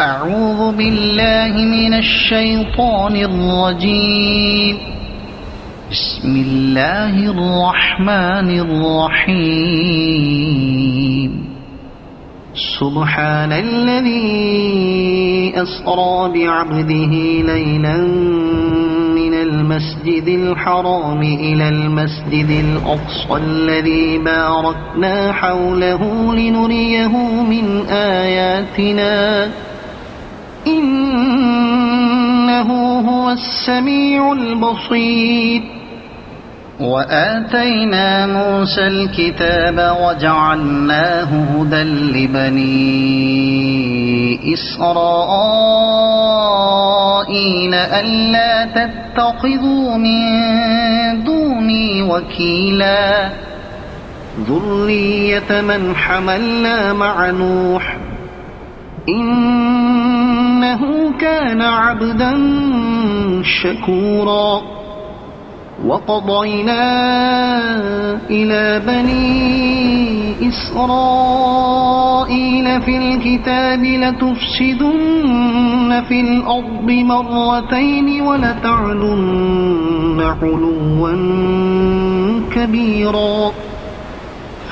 أعوذ بالله من الشيطان الرجيم. بسم الله الرحمن الرحيم. سبحان الذي أسرى بعبده ليلا من المسجد الحرام إلى المسجد الأقصى الذي باركنا حوله لنريه من آياتنا إنه هو السميع البصير. وآتينا موسى الكتاب وجعلناه هدى لبني إسرائيل ألا تتخذوا من دوني وكيلا ذرية من حملنا مع نوح إنه كان عبدا شكورا. وقضينا إلى بني إسرائيل في الكتاب لتفسدن في الأرض مرتين ولتعلن علوا كبيرا.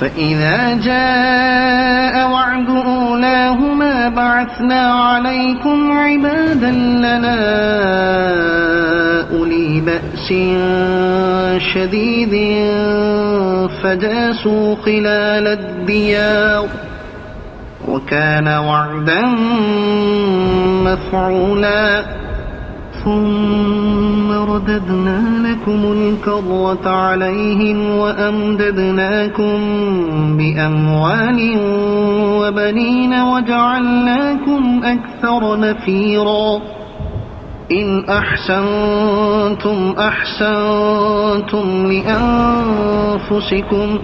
فإذا جاء وعد أولاهما بعثنا عليكم عبادا لنا أولي بأس شديد فجاسوا خلال الديار وكان وعدا مفعولا. ثم رددنا لكم الكرة عليهم وأمددناكم بأموال وبنين وجعلناكم أكثر نفيرا. إن أحسنتم أحسنتم لأنفسكم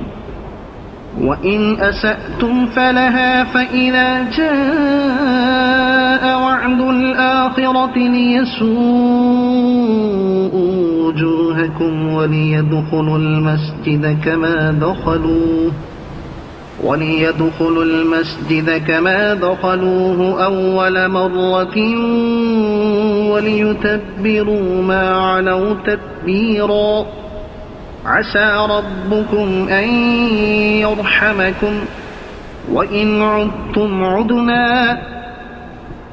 وإن أسأتم فلها. فإذا جاء وعد الآخرة ليسوءوا وجوهكم وليدخلوا المسجد كما دخلوه أول مرة وليتبروا ما علوا تتبيرا. عسى ربكم أن يرحمكم وإن عدتم عدنا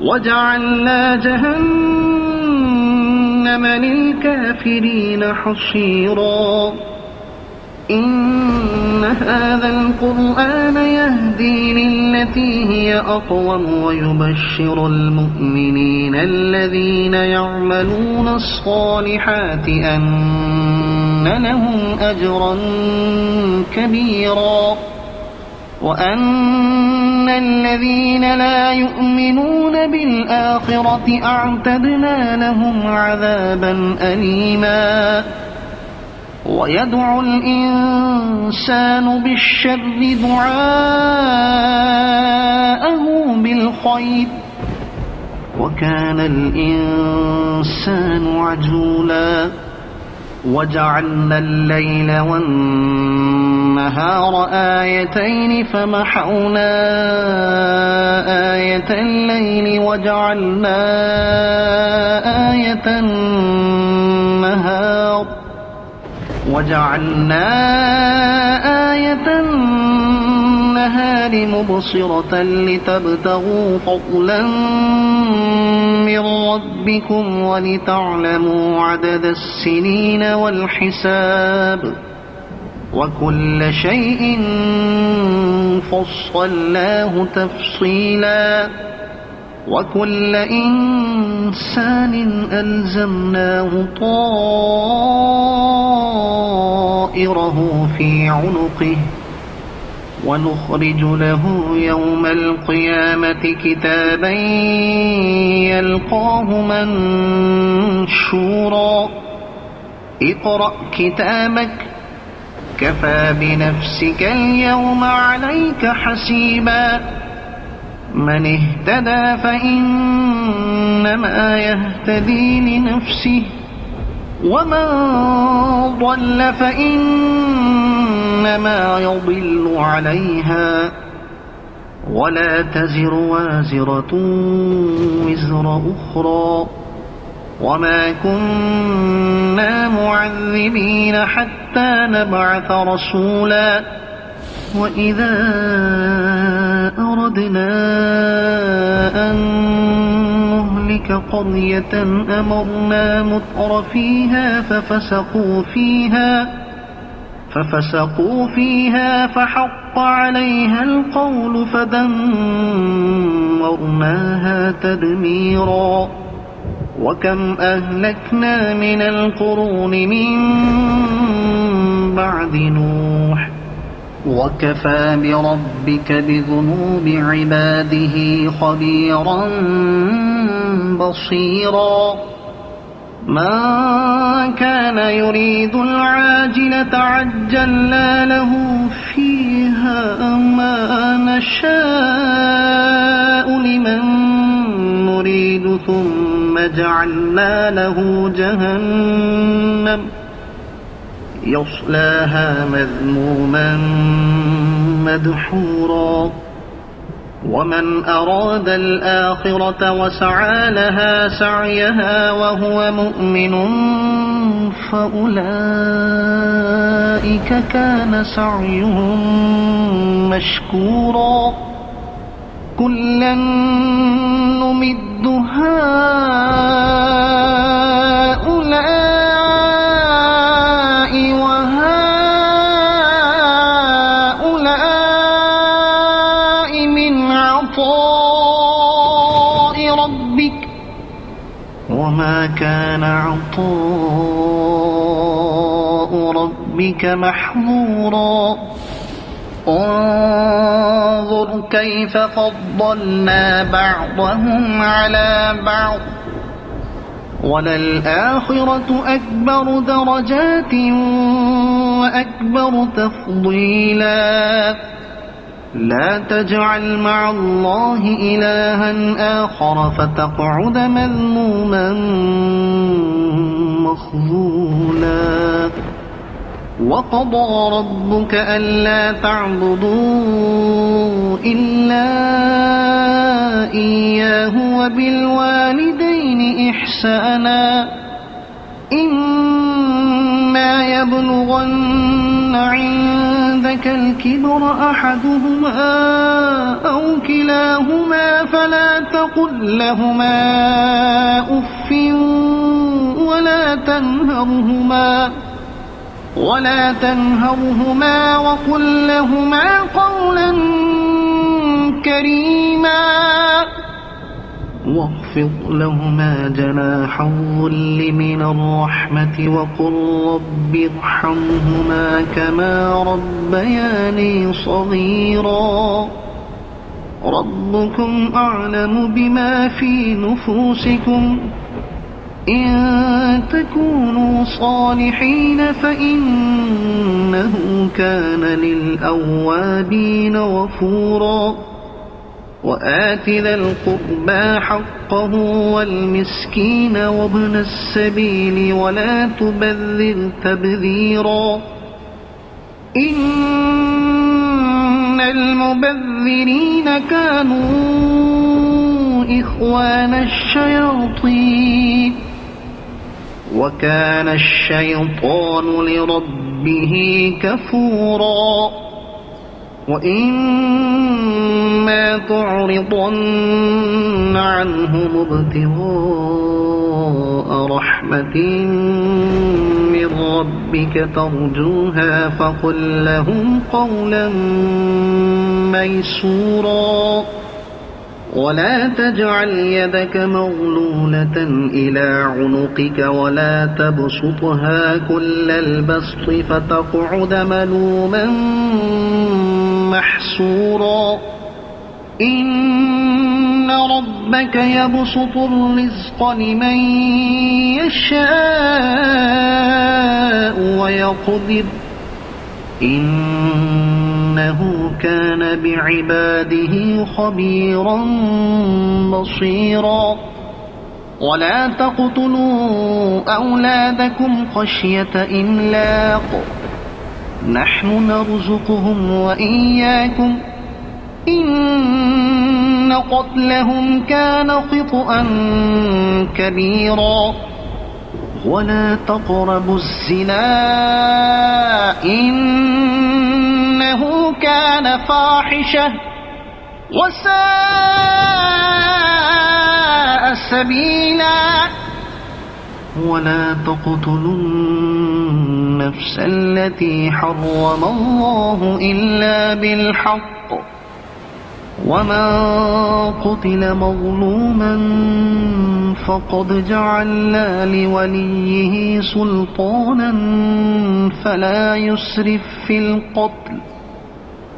وجعلنا جهنم للكافرين حصيرا. إن هذا القرآن يهدي للتي هي أقوم ويبشر المؤمنين الذين يعملون الصالحات أن لهم أجرا كبيرا وأن الذين لا يؤمنون بالآخرة أعتدنا لهم عذابا أليما. ويدعو الإنسان بالشر دعاءه بالخير وكان الإنسان عجولا. وجعلنا الليل والنهار آيتين فمحونا آية الليل وجعلنا آية النهار مبصرة لتبتغوا فضلا من ربكم ولتعلموا عدد السنين والحساب وكل شيء فصلناه تفصيلا. وكل إنسان ألزمناه طائره في عنقه ونخرج له يوم القيامة كتابا يلقاه منشورا. اقرأ كتابك كفى بنفسك اليوم عليك حسيبا. من اهتدى فإنما يهتدي لنفسه ومن ضل فإنما يضل عليها ولا تزر وازرة وزر أخرى وما كنا معذبين حتى نبعث رسولا وإذا أردنا أن نهلك قرية أمرنا متر فيها ففسقوا فيها فحق عليها القول فدمرناها تدميرا وكم أهلكنا من القرون من بعد نوح وكفى بربك بذنوب عباده خبيرا بصيرا من كان يريد العاجلة عجلنا له فيها ما نشاء لمن نريد ثم جعلنا له جهنم يصلاها مذموما مدحورا ومن أراد الآخرة وسعى لها سعيها وهو مؤمن فأولئك كان سعيهم مشكورا كلا نمد هؤلاء وهؤلاء من عطاء ربك وما كان عطاء ربك محظورا انظر كيف فضلنا بعضهم على بعض وللآخرة أكبر درجات وأكبر تفضيلا لا تجعل مع الله إلها آخر فتقعد مذموما مخذولا وقضى ربك ألا تعبدوا إلا إياه وبالوالدين إحسانا إما يبلغن عندك الكبر أحدهما أو كلاهما فلا تقل لهما أف ولا تنهرهما وقل لهما قولا كريما واخفض لهما جناح الذل من الرحمة وقل رب ارحمهما كما ربياني صغيرا ربكم أعلم بما في نفوسكم إن تكونوا صالحين فإنه كان للأوابين غفورا وآت ذا القربى حقه والمسكين وابن السبيل ولا تبذر تبذيرا إن المبذرين كانوا إخوان الشياطين وكان الشيطان لربه كفورا وإما تعرضن عنهم ابتغاء رحمة من ربك ترجوها فقل لهم قولا ميسورا ولا تجعل يدك مغلولة إلى عنقك ولا تبسطها كل البسط فتقعد ملوما محسورا إن ربك يبسط الرزق لمن يشاء ويقدر إنه كان بعباده خبيرا بصيرا ولا تقتلوا أولادكم خشية إملاق نحن نرزقهم وإياكم إن قتلهم كان خطأ كبيرا ولا تقربوا الزنا إنه كان فاحشة وساء سبيلا ولا تقتلوا النفس التي حرم الله إلا بالحق ومن قتل مظلوما فقد جعلنا لوليه سلطانا فلا يسرف في القتل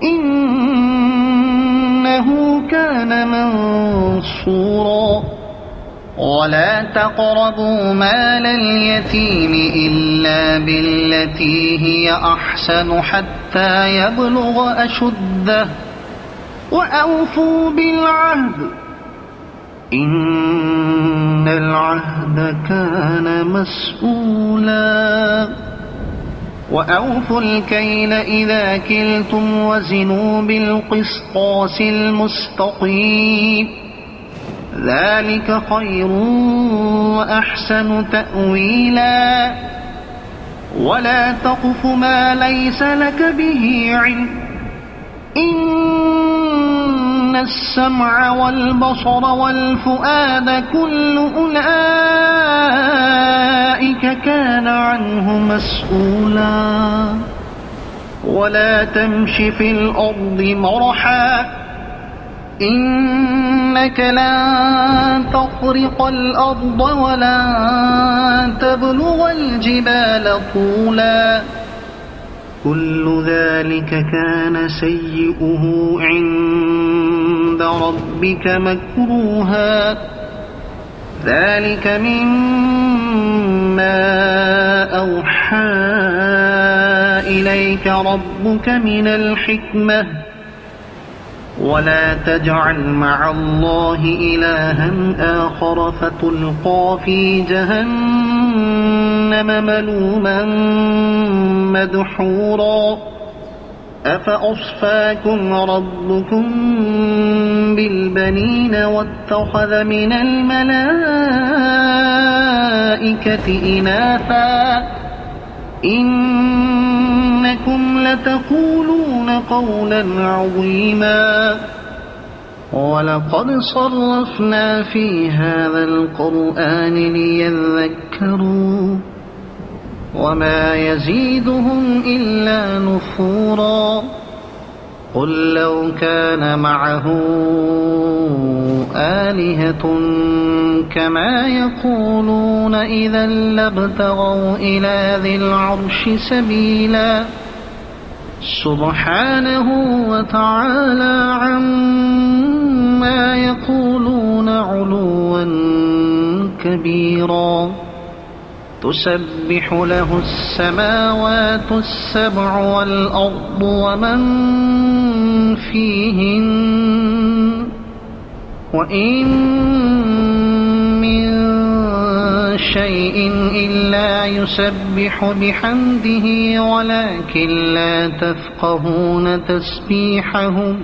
إنه كان منصورا ولا تقربوا مال اليتيم إلا بالتي هي أحسن حتى يبلغ أشده وأوفوا بالعهد إن العهد كان مسؤولا وأوفوا الكيل إذا كلتم وزنوا بالقسطاس المستقيم ذلك خير وأحسن تأويلا ولا تقف ما ليس لك به علم إن السمع والبصر والفؤاد كل أولئك كان عنه مسؤولا ولا تمش في الأرض مرحا إنك لن تخرق الأرض ولن تبلغ الجبال طولا كل ذلك كان سيئه عند ربك مكروها ذلك مما أوحى إليك ربك من الحكمة ولا تجعل مع الله إلها آخر فتلقى في جهنم ملوما مدحورا أفأصفاكم ربكم بالبنين واتخذ من الملائكة إناثا إنكم لتقولون قولا عظيما ولقد صرفنا في هذا القرآن ليذكروا وما يزيدهم إلا نفورا قل لو كان معه آلهة كما يقولون إذا لابتغوا إلى ذي العرش سبيلا سبحانه وتعالى عما يقولون علوا كبيرا تسبح له السماوات السبع والأرض ومن فيهن وإن من شيء إلا يسبح بحمده ولكن لا تفقهون تسبيحهم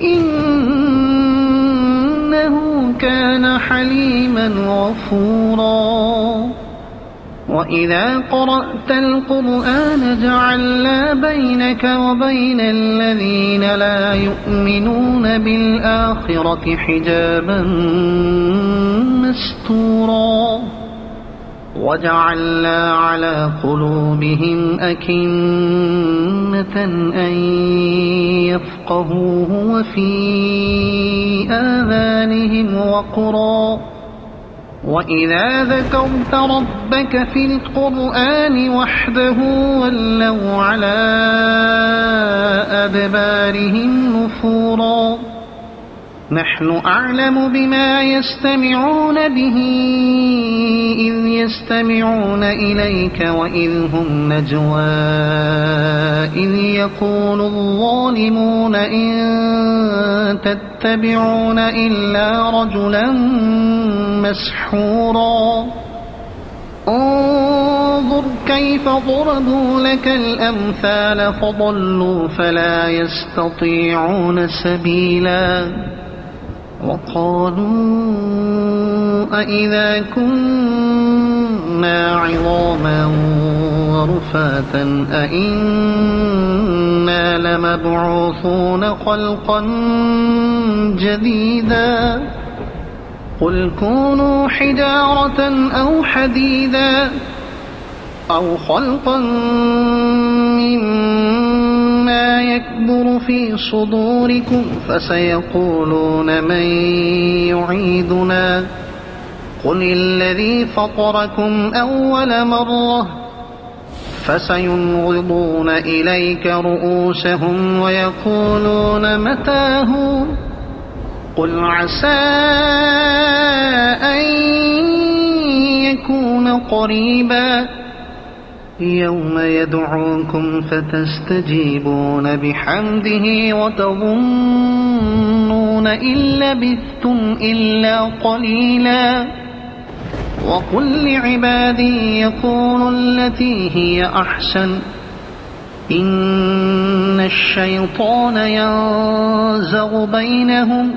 إنه كان حليما غفورا وإذا قرأت القرآن جعلنا بينك وبين الذين لا يؤمنون بالآخرة حجابا مستورا وجعلنا على قلوبهم أكنة أن يفقهوه وفي آذانهم وقرا وإذا ذكرت ربك في القرآن وحده ولوا على أدبارهم نفورا نحن أعلم بما يستمعون به إذ يستمعون إليك وإذ هم نجوى إذ يقول الظالمون إن تتبعون إلا رجلا مسحورا انظر كيف ضربوا لك الأمثال فضلوا فلا يستطيعون سبيلا وقالوا أإذا كنا عظاما ورفاتا أإنا لمبعوثون خلقا جديدا قل كونوا حجارة أو حديدا أو خلقا مما يكبر في صدوركم فسيقولون من يعيدنا قل الذي فطركم أول مرة فسينغضون إليك رؤوسهم ويقولون متى هو قل عسى أن يكون قريبا يوم يدعوكم فتستجيبون بحمده وتظنون إن لبثتم إلا قليلا وقل لعبادي يقولوا التي هي أحسن إن الشيطان ينزغ بينهم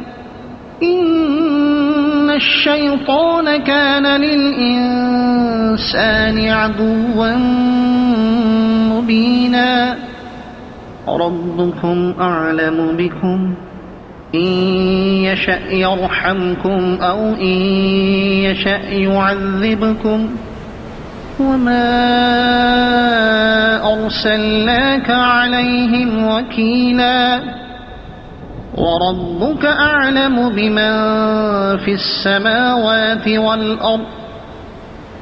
إن الشيطان كان للإنسان عدوا مبينا ربكم أعلم بكم إن يشأ يرحمكم أو إن يشأ يعذبكم وما أرسلناك عليهم وكيلا وربك أعلم بمن في السماوات والأرض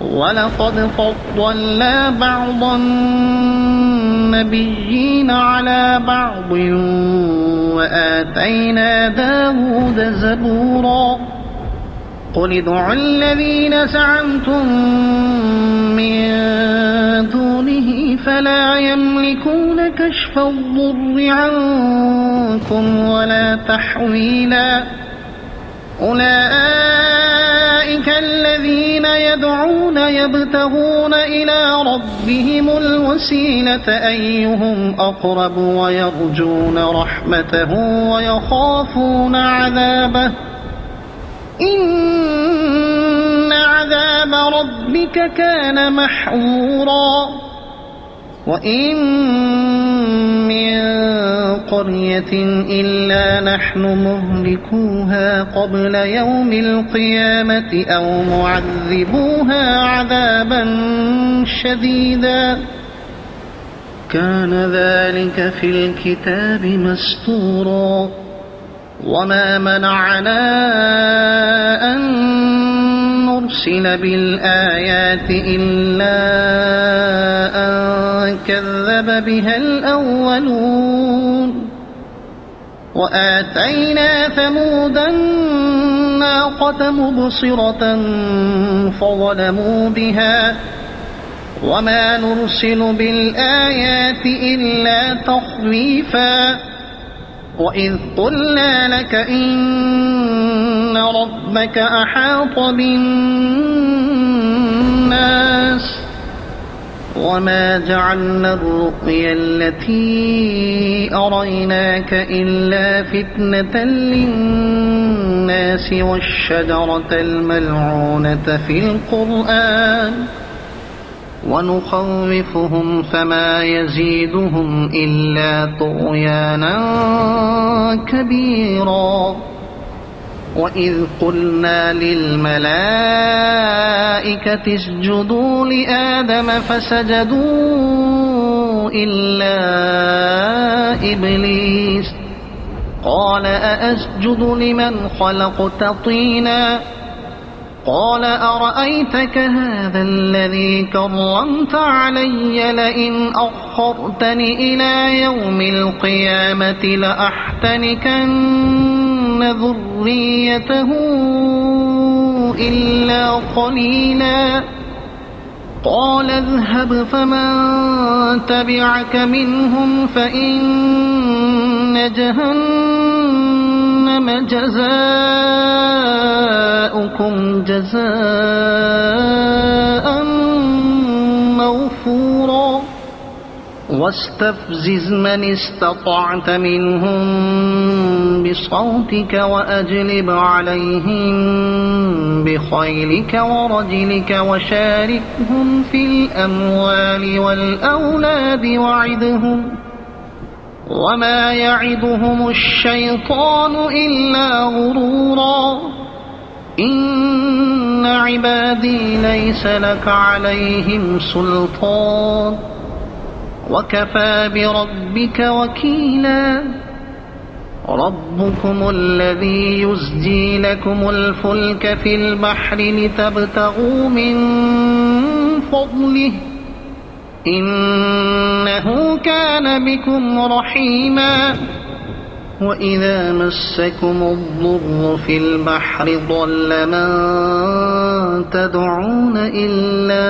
ولقد فضلنا بعض النبيين على بعض وآتينا داود زبورا قل ادعوا الذين زعمتم من دونه فلا يملكون كشف الضر عنكم ولا تحويلا أولئك الذين يدعون يبتغون إلى ربهم الوسيلة أيهم أقرب ويرجون رحمته ويخافون عذابه إن عذاب ربك كان محظورا وإن من قرية إلا نحن مهلكوها قبل يوم القيامة أو معذبوها عذابا شديدا كان ذلك في الكتاب مسطورا وما منعنا أن نرسل بالآيات إلا أن كذب بها الأولون وآتينا ثمود الناقة مبصرة فظلموا بها وما نرسل بالآيات إلا تخويفا وإذ قلنا لك إن ربك أحاط بالناس وما جعلنا الرؤيا التي أريناك إلا فتنة للناس والشجرة الملعونة في القرآن ونخوفهم فما يزيدهم إلا طغيانا كبيرا وإذ قلنا للملائكة اسجدوا لآدم فسجدوا إلا إبليس قال أأسجد لمن خلقت طينا قال أرأيتك هذا الذي كرمت علي لئن أخرتني إلى يوم القيامة لأحتنكن ذريته إلا قليلا قال اذهب فمن تبعك منهم فإن جهنم جزاؤكم جزاء موفورا واستفزز من استطعت منهم بصوتك وأجلب عليهم بخيلك ورجلك وشاركهم في الأموال والأولاد وعدهم وما يعدهم الشيطان إلا غرورا إن عبادي ليس لك عليهم سلطان وكفى بربك وكيلا ربكم الذي يزجي لكم الفلك في البحر لتبتغوا من فضله إنه كان بكم رحيما وإذا مسكم الضر في البحر ضل من تدعون إلا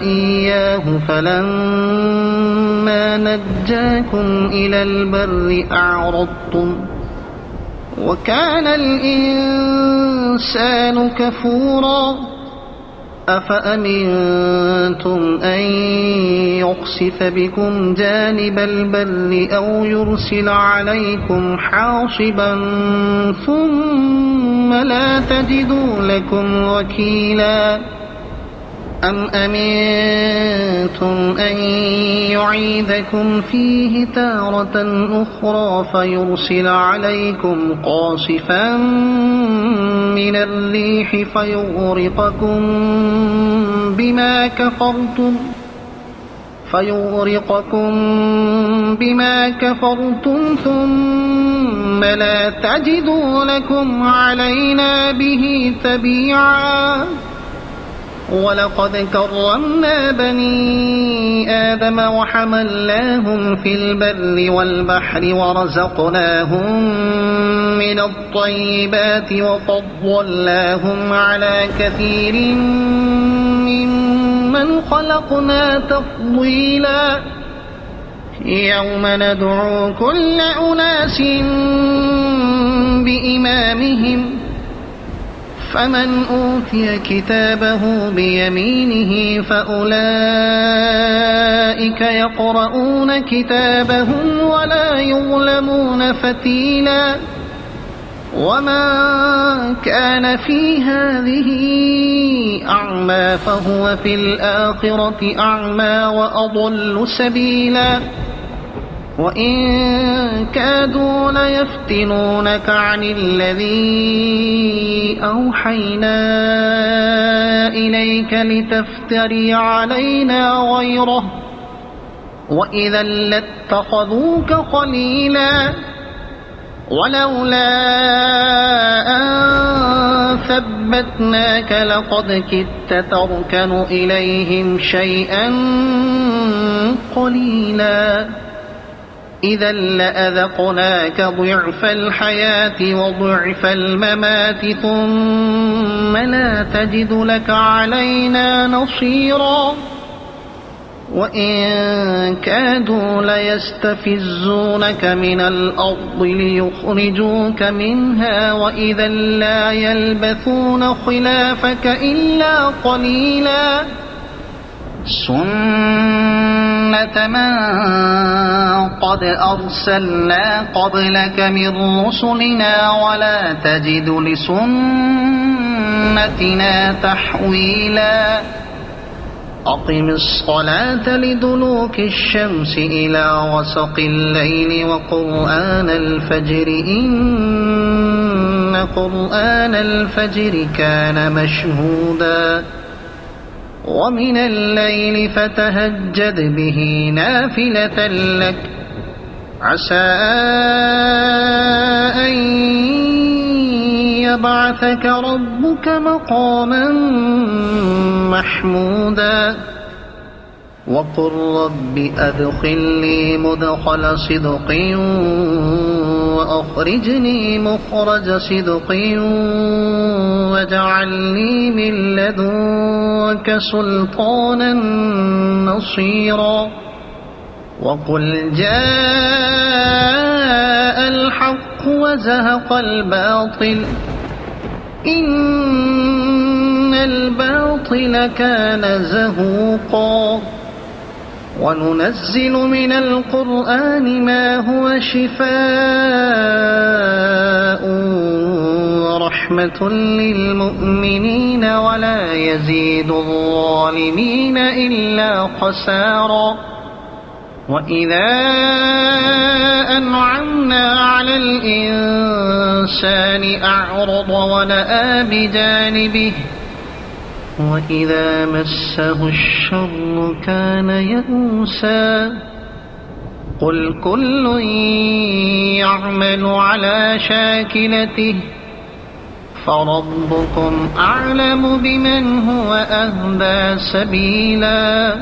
إياه فلما نجاكم إلى البر أعرضتم وكان الإنسان كفورا أفأمنتم أن يخسف بكم جانب البر أو يرسل عليكم حاصبا ثم لا تجدوا لكم وكيلا أم أمنتم أن يعيدكم فيه تارة أخرى فيرسل عليكم قاصفا من الريح فيغرقكم بما كفرتم ثم لا تجدوا لكم علينا به تبيعا ولقد كرمنا بني آدم وحملناهم في البر والبحر ورزقناهم من الطيبات وفضلناهم على كثير ممن خلقنا تفضيلا يوم ندعو كل أناس بإمامهم فمن أوتي كتابه بيمينه فأولئك يقرؤون كتابهم ولا يظلمون فتيلا وما كان في هذه أعمى فهو في الآخرة أعمى وأضل سبيلا وإن كادوا ليفتنونك عن الذي أوحينا إليك لتفتري علينا غيره وإذا لاتخذوك خليلا ولولا أن ثبتناك لقد كدت تركن إليهم شيئا قليلا إذا لأذقناك ضعف الحياة وضعف الممات ثم لا تجد لك علينا نصيرا وإن كادوا ليستفزونك من الأرض ليخرجوك منها وإذا لا يلبثون خلافك إلا قليلا سنة من قد أرسلنا قبلك من رسلنا ولا تجد لسنتنا تحويلا أقم الصلاة لدلوك الشمس إلى غسق الليل وقرآن الفجر إن قرآن الفجر كان مشهودا ومن الليل فتهجد به نافلة لك عسى أن يبعثك ربك مقاما محمودا وقل رب أدخلني مدخل صدق وأخرجني مخرج صدق واجعلني من لدنك سلطانا نصيرا وقل جاء الحق وزهق الباطل إن الباطل كان زهوقا وننزل من القرآن ما هو شفاء ورحمة للمؤمنين ولا يزيد الظالمين إلا خسارا وإذا أنعمنا على الإنسان أعرض ونأى بجانبه وإذا مسه الشر كان يئوسا قل كل يعمل على شاكلته فربكم أعلم بمن هو أهدى سبيلا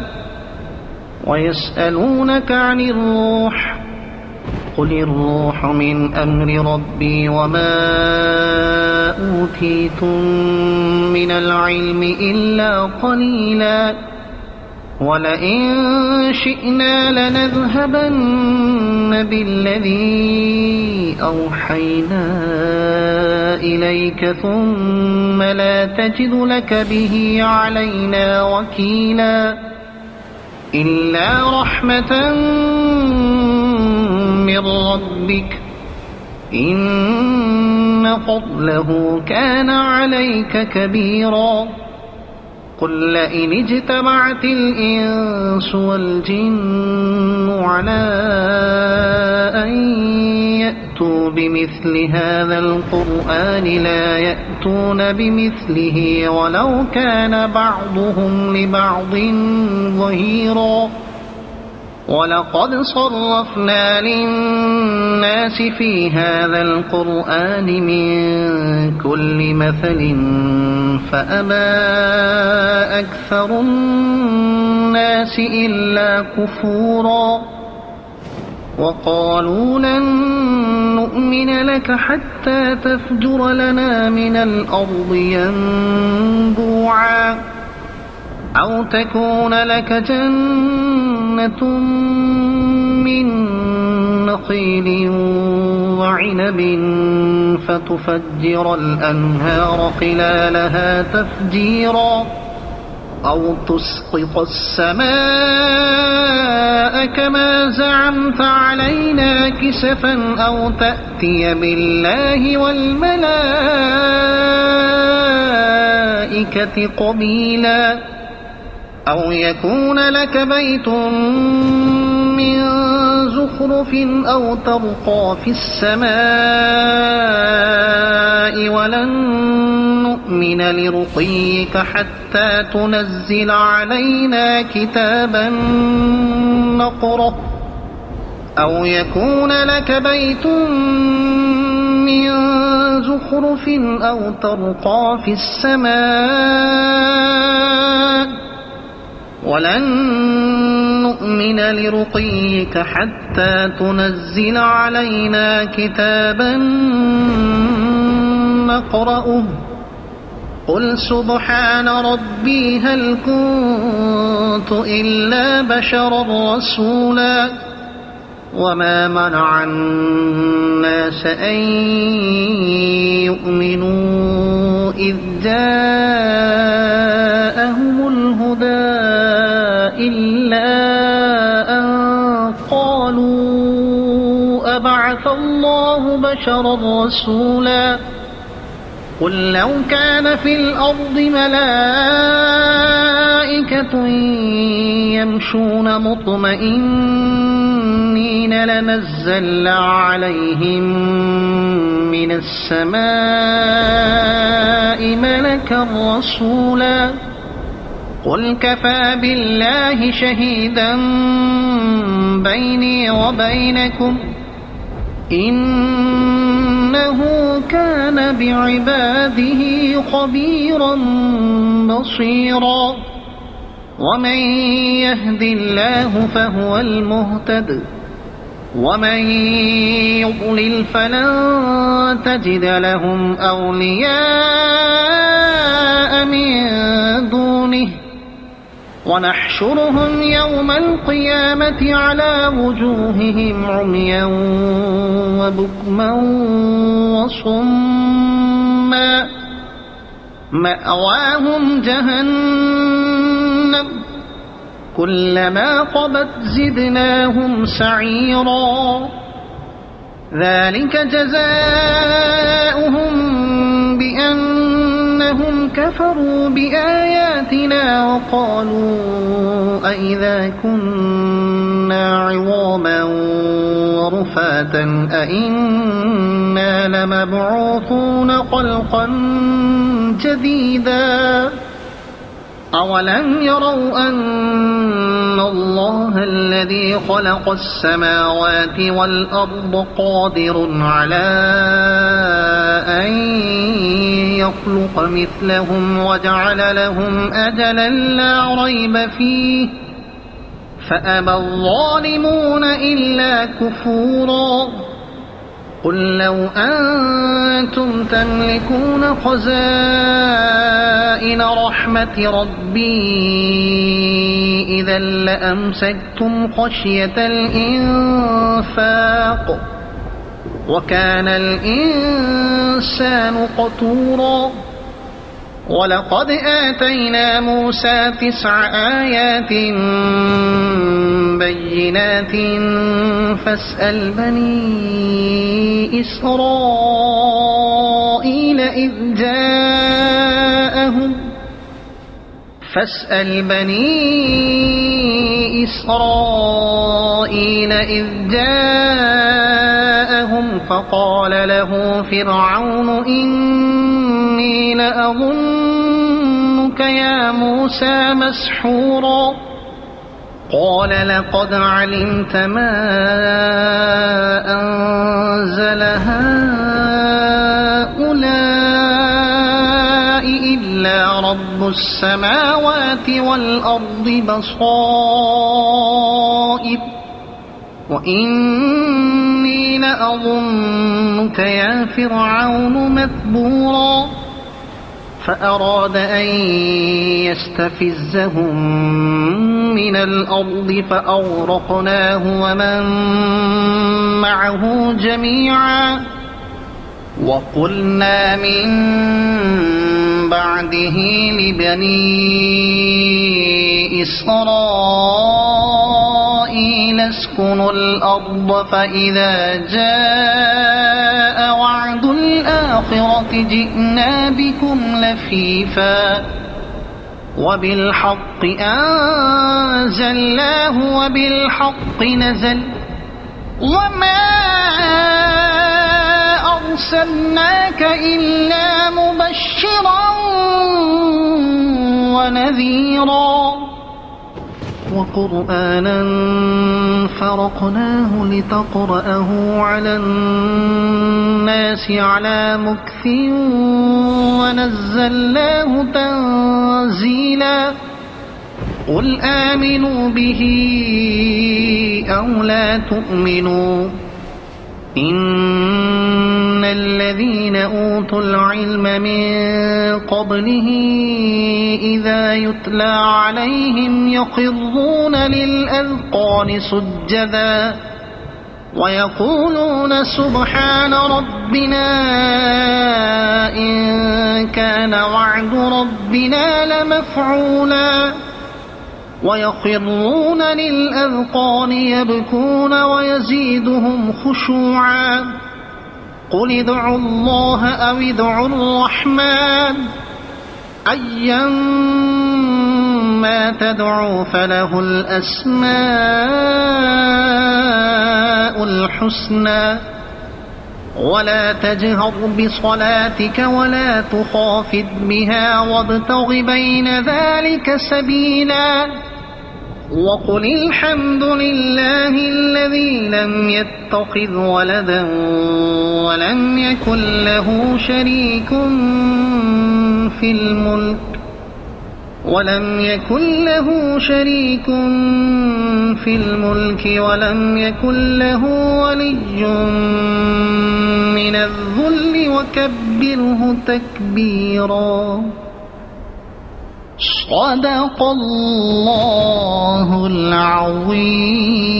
ويسألونك عن الروح قل الروح من أمر ربي وما أوتيتم من العلم إلا قليلا ولئن شئنا لنذهبن بالذي أوحينا إليك ثم لا تجد لك به علينا وكيلا إلا رحمة من ربك إن فضله كان عليك كبيرا قل لئن اجتمعت الإنس والجن على أن يأتوا بمثل هذا القرآن لا يأتون بمثله ولو كان بعضهم لبعض ظهيرا ولقد صرفنا للناس في هذا القرآن من كل مثل فأبى أكثر الناس إلا كفورا وقالوا لن نؤمن لك حتى تفجر لنا من الأرض ينبوعا أو تكون لك جنة من نخيل وعنب فتفجر الأنهار خلالها تفجيرا أو تسقط السماء كما زعمت علينا كسفا أو تأتي بالله والملائكة قبيلا أو يكون لك بيت من زخرف أو ترقى في السماء ولن نؤمن لرقيك حتى تنزل علينا كتابا نقرأه أو يكون لك بيت من زخرف أو ترقى في السماء ولن نؤمن لرقيك حتى تنزل علينا كتابا نقرأه قل سبحان ربي هل كنت إلا بشرا رسولا وما منع الناس أن يؤمنوا إذ جاءهم الهدى إلا أن قالوا أبعث الله بشرا رسولا قل لو كان في الأرض ملائكة يمشون مطمئنين لنزلنا عليهم من السماء ملكا رسولا قل كفى بالله شهيدا بيني وبينكم إنه كان بعباده خبيرا بصيرا ومن يهد الله فهو المهتد ومن يضلل فلن تجد لهم أولياء من دونه ونحشرهم يوم القيامة على وجوههم عميا وبكما وصما مأواهم جهنم كلما خبت زدناهم سعيرا ذلك جزاؤهم بأنهم كفروا بآياتنا وقالوا أئذا كنا عظاما ورفاتا أئنا لمبعوثون خلقا جديدا أولم يروا أن الله الذي خلق السماوات والأرض قادر على أن يخلق مثلهم وجعل لهم أجلا لا ريب فيه فأبى الظالمون إلا كفورا قل لو أنتم تملكون خزائن رحمة ربي إذا لأمسكتم خشية الإنفاق وكان الإنسان قتورا ولقد آتينا موسى 9 آيات بينات فاسأل بني إسرائيل إذ جاءهم فقال له فرعون إني لأظنك يا موسى مسحورا قال لقد علمت ما أنزل هؤلاء إلا رب السماوات والأرض بصائر وإني لأظنك يا فرعون مثبورا فأراد أن يستفزهم من الأرض فأغرقناه ومن معه جميعا وقلنا من بعده لبني إسرائيل اسكنوا الأرض فإذا جاء وعد الآخرة جئنا بكم لفيفا وبالحق أنزلناه وبالحق نزل وما أرسلناك إلا مبشرا ونذيرا وقرآنا فرقناه لتقرأه على الناس على مكث ونزلناه تنزيلا قل آمنوا به أو لا تؤمنوا إن الذين أوتوا العلم من قبله إذا يتلى عليهم يخرون للأذقان سجدا ويقولون سبحان ربنا إن كان وعد ربنا لمفعولا ويخرون للأذقان يبكون ويزيدهم خشوعا قل ادعوا الله أو ادعوا الرحمن أيما تدعوا فله الأسماء الحسنى ولا تجهر بصلاتك ولا تخافت بها وابتغ بين ذلك سبيلا وقل الحمد لله الذي لم يتخذ ولدا ولم يكن له شريك في الملك ولم يكن له ولي من الذل وكبره تكبيرا صدق الله العظيم.